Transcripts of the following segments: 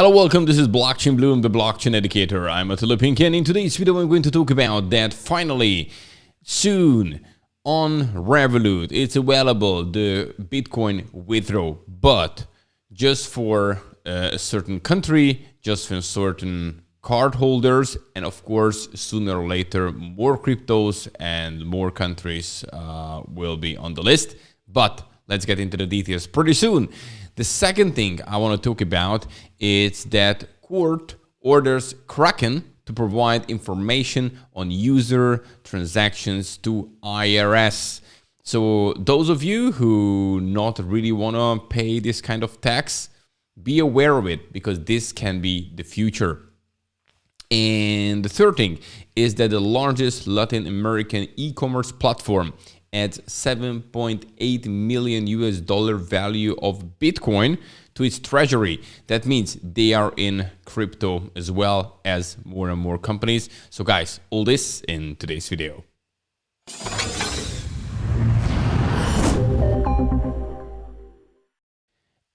Hello, welcome. This is Blockchain Bloom, the blockchain educator. I'm Attila Pink, and in today's video, I'm going to talk about that finally, soon, on Revolut, it's available, the Bitcoin withdrawal, but just for a certain country, just for certain card holders, and of course, sooner or later, more cryptos and more countries will be on the list. But let's get into the details pretty soon. The second thing I want to talk about is that court orders Kraken to provide information on user transactions to IRS. So those of you who not really want to pay this kind of tax, be aware of it because this can be the future. And the third thing is that the largest Latin American e-commerce platform adds $7.8 million value of Bitcoin to its treasury. That means they are in crypto as well as more and more companies. So guys, all this in today's video.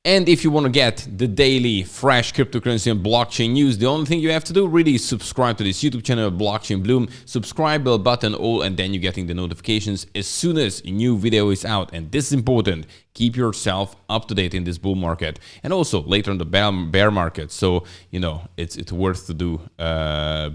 And if you want to get the daily fresh cryptocurrency and blockchain news, the only thing you have to do really is subscribe to this YouTube channel, Blockchain Bloom, subscribe, bell button, all, and then you're getting the notifications as soon as a new video is out. And this is important. Keep yourself up to date in this bull market and also later in the bear market. So, you know, it's worth to do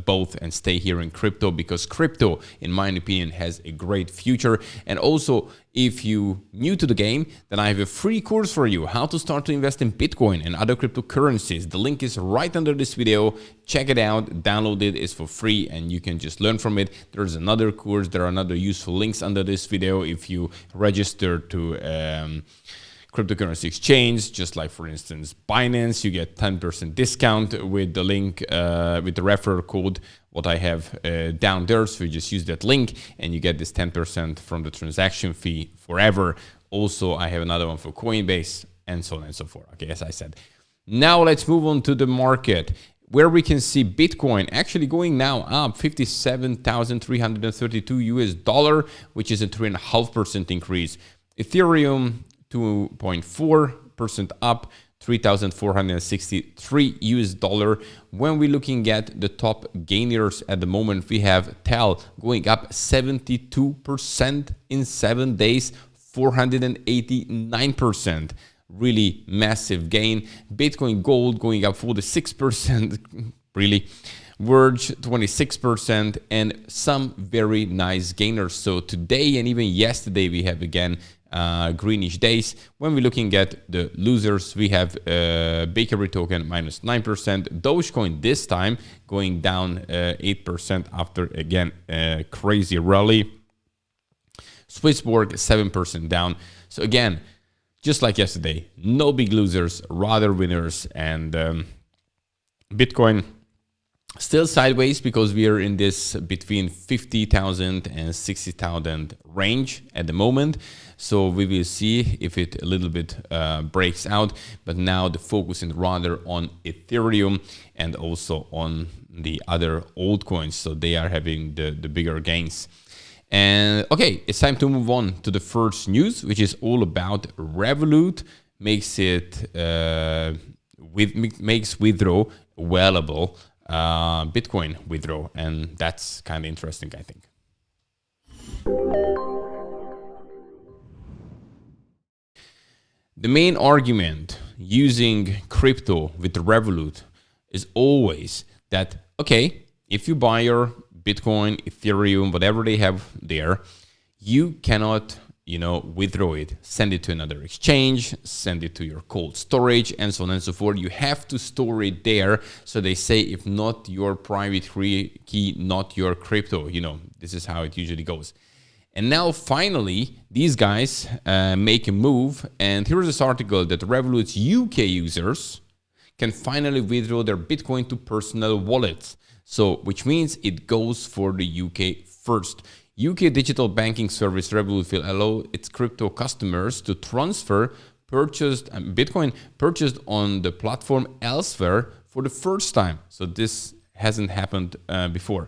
both and stay here in crypto because crypto, in my opinion, has a great future. And also, if you new to the game, then I have a free course for you, how to start to invest in Bitcoin and other cryptocurrencies. The link is right under this video. Check it out, download it, it's for free and you can just learn from it. There's another course, there are other useful links under this video if you register to cryptocurrency exchange, just like for instance Binance, you get 10% discount with the link, with the referral code what I have down there. So you just use that link and you get this 10% from the transaction fee forever. Also, I have another one for Coinbase and so on and so forth. Okay, as I said. Now let's move on to the market where we can see Bitcoin actually going now up $57,332, which is a 3.5% increase. Ethereum 2.4% up, $3,463. When we're looking at the top gainers at the moment, we have TEL going up 72% in 7 days, 489%. Really massive gain. Bitcoin Gold going up 46%, really. Verge 26%, and some very nice gainers. So today and even yesterday we have again greenish days. When we're looking at the losers, we have Bakery token minus 9%, Dogecoin this time going down 8% after again a crazy rally. Swissborg 7% down. So again, just like yesterday, no big losers, rather winners, and Bitcoin still sideways because we are in this between 50,000 and 60,000 range at the moment. So we will see if it a little bit breaks out. But now the focus is rather on Ethereum and also on the other altcoins. So they are having the bigger gains. And okay, it's time to move on to the first news, which is all about Revolut makes withdrawal available. Bitcoin withdrawal, and that's kind of interesting, I think. The main argument using crypto with Revolut is always that, okay, if you buy your Bitcoin, Ethereum, whatever they have there, you cannot, withdraw it, send it to another exchange, send it to your cold storage, and so on and so forth. You have to store it there. So they say, if not your private key, not your crypto, this is how it usually goes. And now finally, these guys make a move. And here's this article that Revolut's UK users can finally withdraw their Bitcoin to personal wallets. So, which means it goes for the UK first. UK digital banking service Revolut will allow its crypto customers to transfer Bitcoin purchased on the platform elsewhere for the first time. So this hasn't happened before.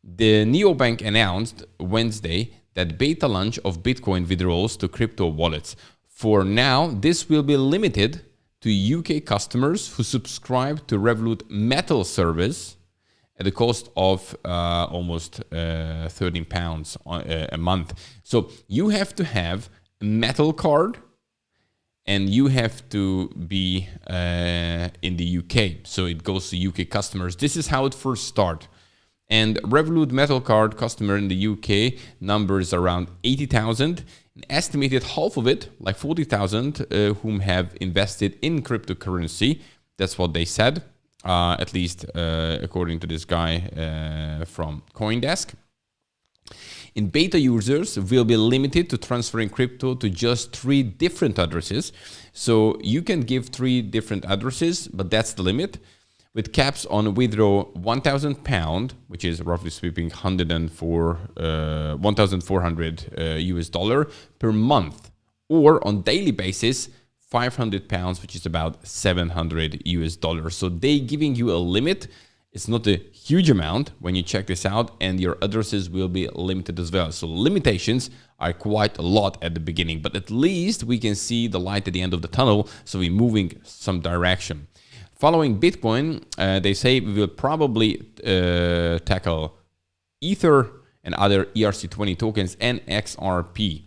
The neobank announced Wednesday that beta launch of Bitcoin withdrawals to crypto wallets. For now, this will be limited to UK customers who subscribe to Revolut Metal service at the cost of almost £13 a month. So you have to have a metal card and you have to be in the UK. So it goes to UK customers. This is how it first starts. And Revolut Metal Card customer in the UK number is around 80,000. An estimated half of it, like 40,000, whom have invested in cryptocurrency. That's what they said, at least according to this guy from CoinDesk. In beta, users will be limited to transferring crypto to just 3 different addresses. So you can give 3 different addresses, but that's the limit, with caps on withdraw £1,000, which is roughly speaking 1,400 US dollar per month, or on daily basis £500, which is about 700 US dollars. So they giving you a limit. It's not a huge amount when you check this out, and your addresses will be limited as well. So limitations are quite a lot at the beginning, but at least we can see the light at the end of the tunnel. So we're moving some direction. Following Bitcoin, they say we will probably tackle Ether and other ERC20 tokens and XRP.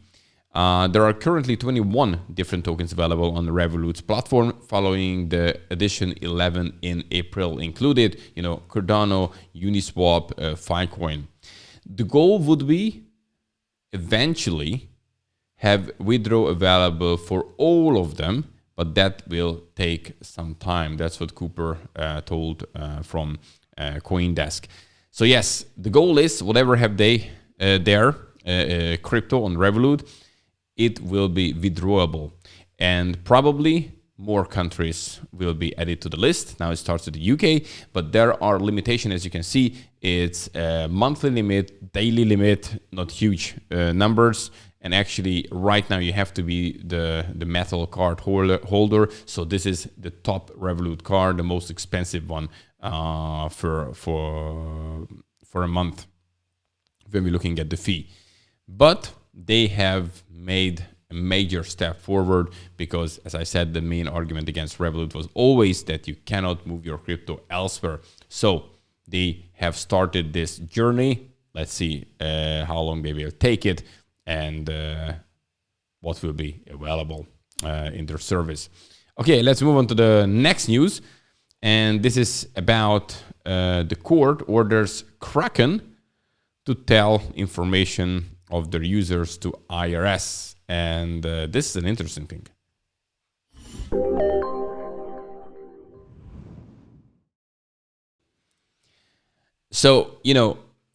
There are currently 21 different tokens available on the Revolut's platform, following the addition 11 in April included, Cardano, Uniswap, Filecoin. The goal would be eventually have withdraw available for all of them, but that will take some time. That's what Cooper told from CoinDesk. So yes, the goal is whatever have they crypto on Revolut, it will be withdrawable, and probably more countries will be added to the list. Now it starts with the UK, but there are limitations. As you can see, it's a monthly limit, daily limit, not huge numbers. And actually right now you have to be the metal card holder. So this is the top Revolut card, the most expensive one for a month when we're looking at the fee. But they have made a major step forward because, as I said, the main argument against Revolut was always that you cannot move your crypto elsewhere. So they have started this journey. Let's see how long they will take it and what will be available in their service. Okay, let's move on to the next news. And this is about the court orders Kraken to tell information of their users to IRS. And this is an interesting thing. So,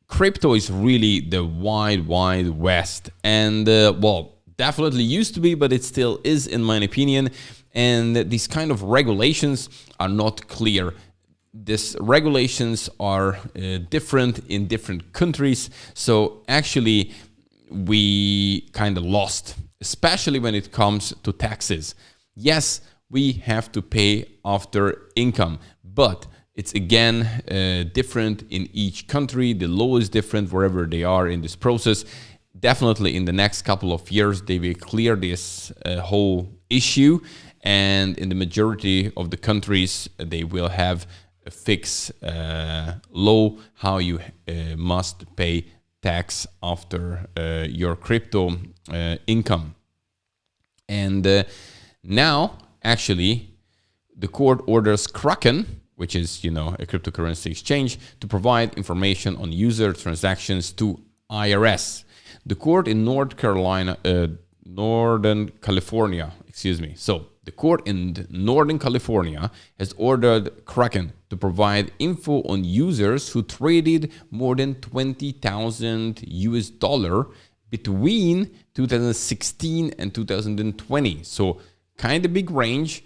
crypto is really the wide west, and well, definitely used to be, but it still is in my opinion. And these kind of regulations are not clear. These regulations are different in different countries. So actually we kind of lost, especially when it comes to taxes. Yes, we have to pay after income, but it's again different in each country. The law is different wherever they are in this process. Definitely in the next couple of years, they will clear this whole issue. And in the majority of the countries, they will have a fixed law how you must pay tax after your crypto income. And now, actually, the court orders Kraken, which is, a cryptocurrency exchange, to provide information on user transactions to IRS. The court in Northern California, So the court in Northern California has ordered Kraken to provide info on users who traded more than 20,000 US dollar between 2016 and 2020. So kind of big range,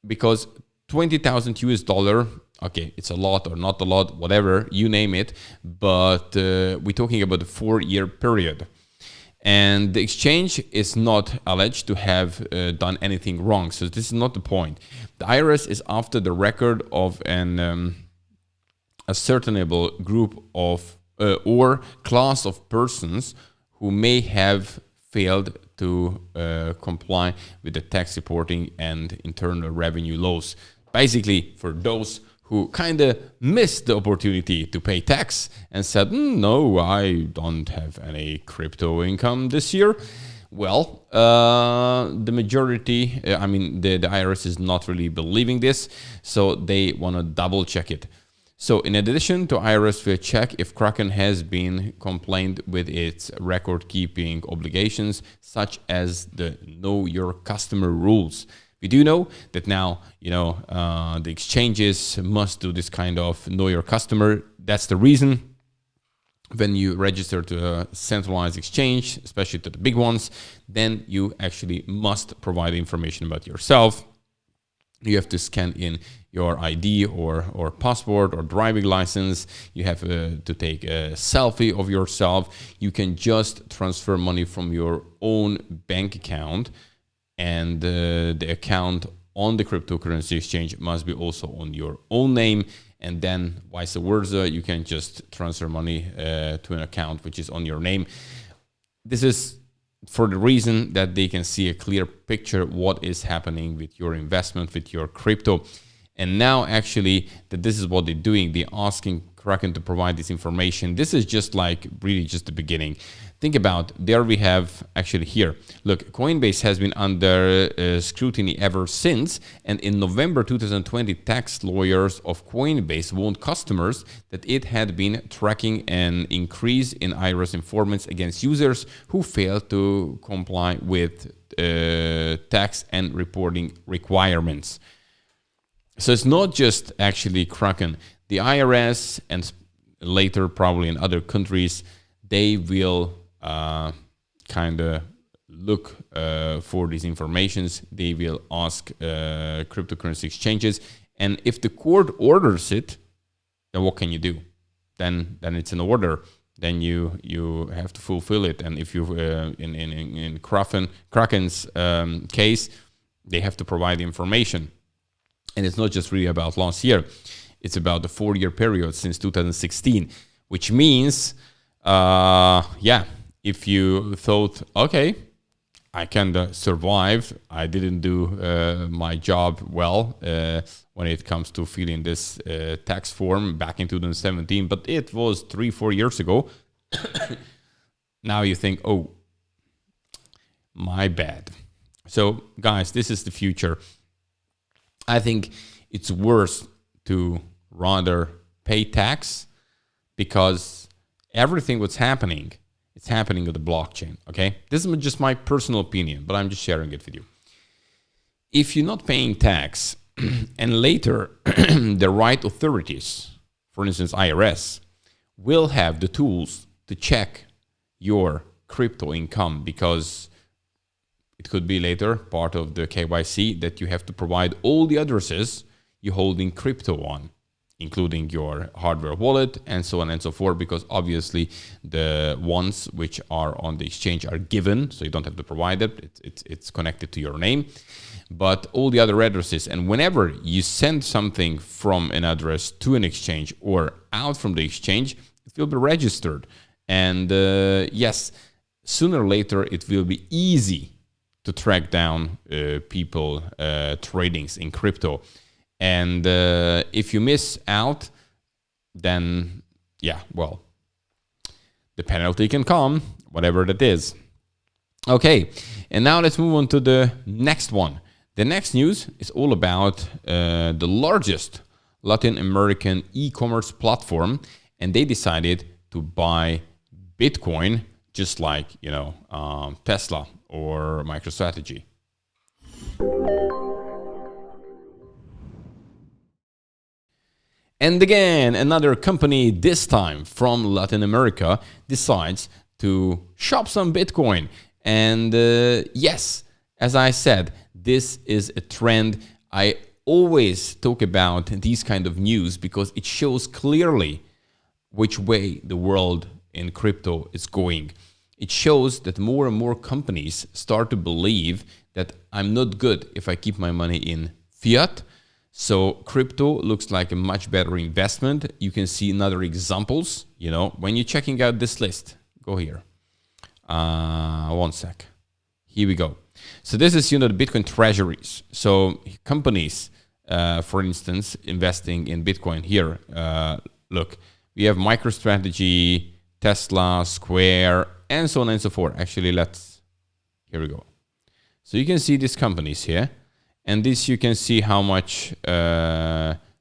because 20,000 US dollar, okay, it's a lot or not a lot, whatever, you name it, but we're talking about a 4-year period. And the exchange is not alleged to have done anything wrong. So this is not the point. The IRS is after the record of an ascertainable group of or class of persons who may have failed to comply with the tax reporting and internal revenue laws. Basically, for those who kind of missed the opportunity to pay tax and said, no, I don't have any crypto income this year. Well, the majority, the IRS is not really believing this, so they want to double check it. So in addition to IRS will check if Kraken has been compliant with its record keeping obligations, such as the Know Your Customer rules. We do know that now, the exchanges must do this kind of Know Your Customer. That's the reason when you register to a centralized exchange, especially to the big ones, then you actually must provide information about yourself. You have to scan in your ID or passport or driving license. You have to take a selfie of yourself. You can just transfer money from your own bank account, and the account on the cryptocurrency exchange must be also on your own name, and then vice versa, you can just transfer money to an account which is on your name. This is for the reason that they can see a clear picture what is happening with your investment, with your crypto. And now actually that this is what they're doing, they're asking Kraken to provide this information. This is just like really just the beginning. Think about, there we have actually here. Look, Coinbase has been under scrutiny ever since. And in November 2020, tax lawyers of Coinbase warned customers that it had been tracking an increase in IRS informants against users who failed to comply with tax and reporting requirements. So it's not just actually Kraken. The IRS and later probably in other countries, they will kind of look for these informations. They will ask cryptocurrency exchanges, and if the court orders it, then what can you do? Then it's an order. Then you have to fulfill it. And if you in Kraken's case, they have to provide the information. And it's not just really about last year. It's about the 4-year period since 2016, which means, if you thought, okay, I can survive, I didn't do my job well when it comes to filling this tax form back in 2017, but it was 3-4 years ago. Now you think, oh, my bad. So guys, this is the future. I think it's worse to rather pay tax, because everything what's happening, it's happening with the blockchain, okay? This is just my personal opinion, but I'm just sharing it with you. If you're not paying tax and later the right authorities, for instance, IRS, will have the tools to check your crypto income, because it could be later part of the KYC that you have to provide all the addresses you're holding crypto on, including your hardware wallet and so on and so forth, because obviously the ones which are on the exchange are given, so you don't have to provide it. It's connected to your name, but all the other addresses. And whenever you send something from an address to an exchange or out from the exchange, it will be registered. And yes, sooner or later, it will be easy to track down people tradings in crypto. And if you miss out, then the penalty can come, whatever that is. Okay, and now let's move on to the next one. The next news is all about the largest Latin American e-commerce platform, and they decided to buy Bitcoin, just like Tesla or MicroStrategy. And again, another company, this time from Latin America, decides to shop some Bitcoin. And yes, as I said, this is a trend. I always talk about these kind of news because it shows clearly which way the world in crypto is going. It shows that more and more companies start to believe that I'm not good if I keep my money in fiat. So crypto looks like a much better investment. You can see another examples, when you're checking out this list. Go here. One sec. here we go. So this is, the Bitcoin treasuries. So companies, for instance, investing in Bitcoin here. Look, we have MicroStrategy, Tesla, Square, and so on and so forth. Actually, here we go. So you can see these companies here, and this you can see how much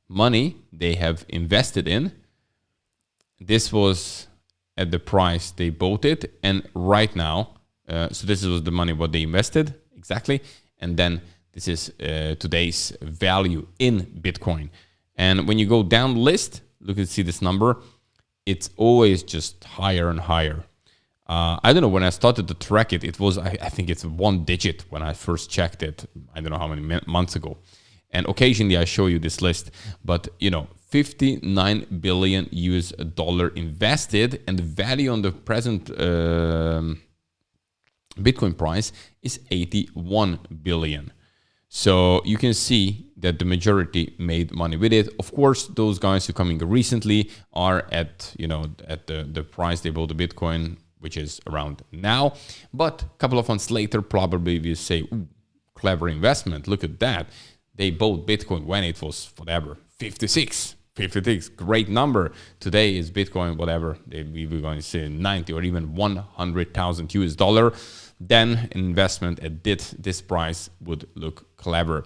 money they have invested in. This was at the price they bought it, and right now, so this was the money what they invested exactly, and then this is today's value in Bitcoin. And when you go down the list, look and see this number, it's always just higher and higher. I don't know, when I started to track it, it was, I think it's 1 digit when I first checked it. I don't know how many months ago. And occasionally I show you this list, but 59 billion US dollar invested, and the value on the present Bitcoin price is 81 billion. So you can see that the majority made money with it. Of course, those guys who coming recently are at, at the price they bought the Bitcoin, which is around now. But a couple of months later, probably you say, ooh, clever investment. Look at that. They bought Bitcoin when it was whatever, 56, great number. Today is Bitcoin, whatever, we were going to say 90 or even 100,000 US dollar. Then investment at this price would look clever.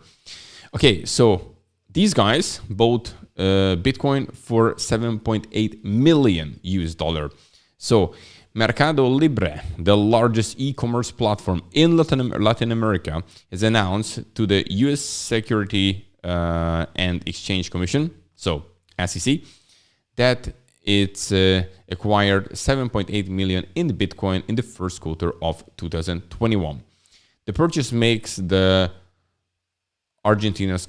Okay, so these guys bought Bitcoin for 7.8 million US dollar. So Mercado Libre, the largest e-commerce platform in Latin America, has announced to the U.S. Security and Exchange Commission, so SEC, that it's acquired 7.8 million in Bitcoin in the first quarter of 2021. The purchase makes the Argentinian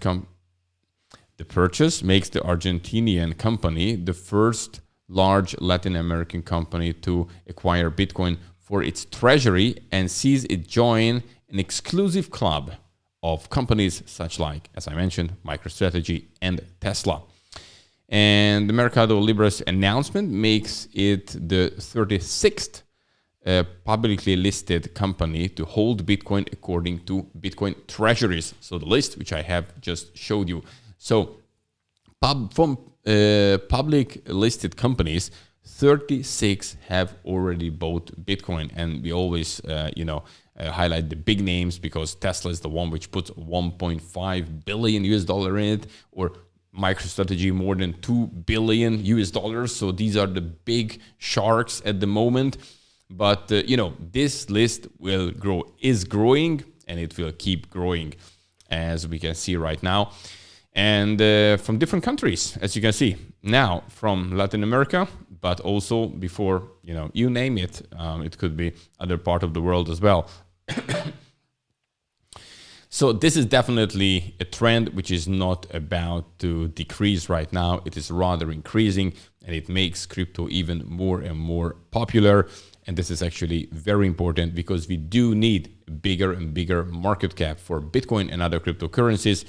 company the first large Latin American company to acquire Bitcoin for its treasury, and sees it join an exclusive club of companies such like, as I mentioned, MicroStrategy and Tesla. And the Mercado Libre's announcement makes it the 36th publicly listed company to hold Bitcoin according to Bitcoin treasuries. So the list, which I have just showed you. So public listed companies, 36 have already bought Bitcoin, and we always highlight the big names because Tesla is the one which puts 1.5 billion US dollar in it, or MicroStrategy more than 2 billion US dollars. So these are the big sharks at the moment. But this list is growing, and it will keep growing, as we can see right now. And from different countries, as you can see now, from Latin America, but also before, you name it, it could be other part of the world as well. So this is definitely a trend which is not about to decrease right now. It is rather increasing, and it makes crypto even more and more popular. And this is actually very important because we do need a bigger and bigger market cap for Bitcoin and other cryptocurrencies,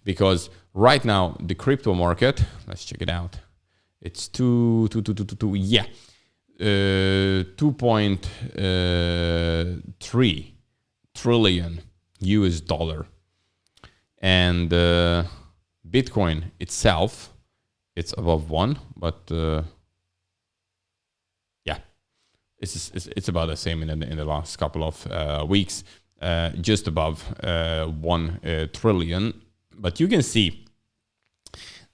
because right now the crypto market, let's check it out. It's 2.3 trillion US dollar. And Bitcoin itself, it's above 1, but it's about the same in the last couple of weeks, just above 1 trillion. But you can see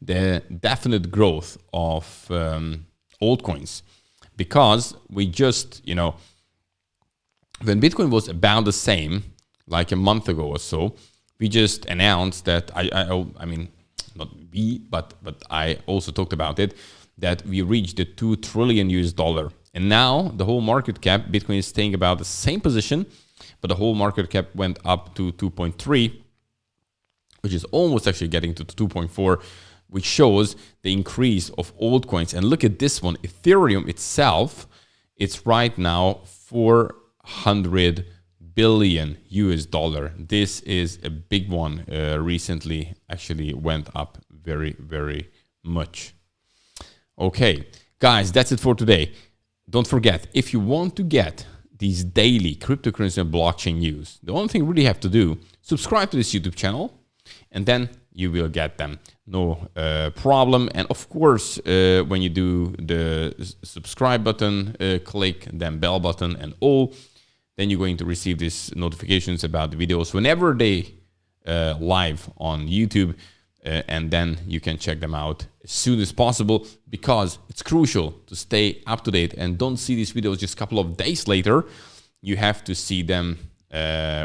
the definite growth of altcoins, because we just, when Bitcoin was about the same, like a month ago or so, we just announced that, I mean, not we, but I also talked about it, that we reached the 2 trillion US dollar. And now the whole market cap, Bitcoin is staying about the same position, but the whole market cap went up to 2.3, which is almost actually getting to 2.4, which shows the increase of altcoins. And look at this one, Ethereum itself, it's right now 400 billion US dollar. This is a big one. Recently actually went up very, very much. Okay, guys, that's it for today. Don't forget, if you want to get these daily cryptocurrency and blockchain news, the only thing you really have to do, subscribe to this YouTube channel, and then you will get them. No problem. And of course, when you do the subscribe button, click then bell button and all, then you're going to receive these notifications about the videos whenever they live on YouTube. And then you can check them out as soon as possible, because it's crucial to stay up to date and don't see these videos just a couple of days later. You have to see them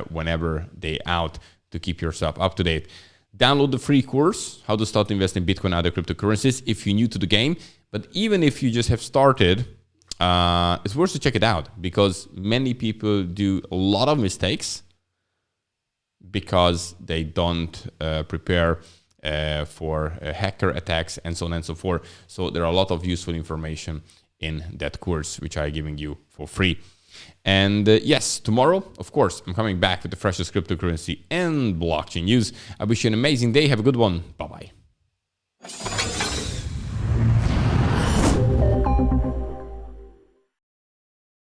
whenever they're out to keep yourself up to date. Download the free course, How to Start Investing in Bitcoin and Other Cryptocurrencies, if you're new to the game. But even if you just have started, it's worth to check it out, because many people do a lot of mistakes because they don't prepare for hacker attacks and so on and so forth. So there are a lot of useful information in that course, which I'm giving you for free. And yes, tomorrow, of course, I'm coming back with the freshest cryptocurrency and blockchain news. I wish you an amazing day. Have a good one. Bye-bye.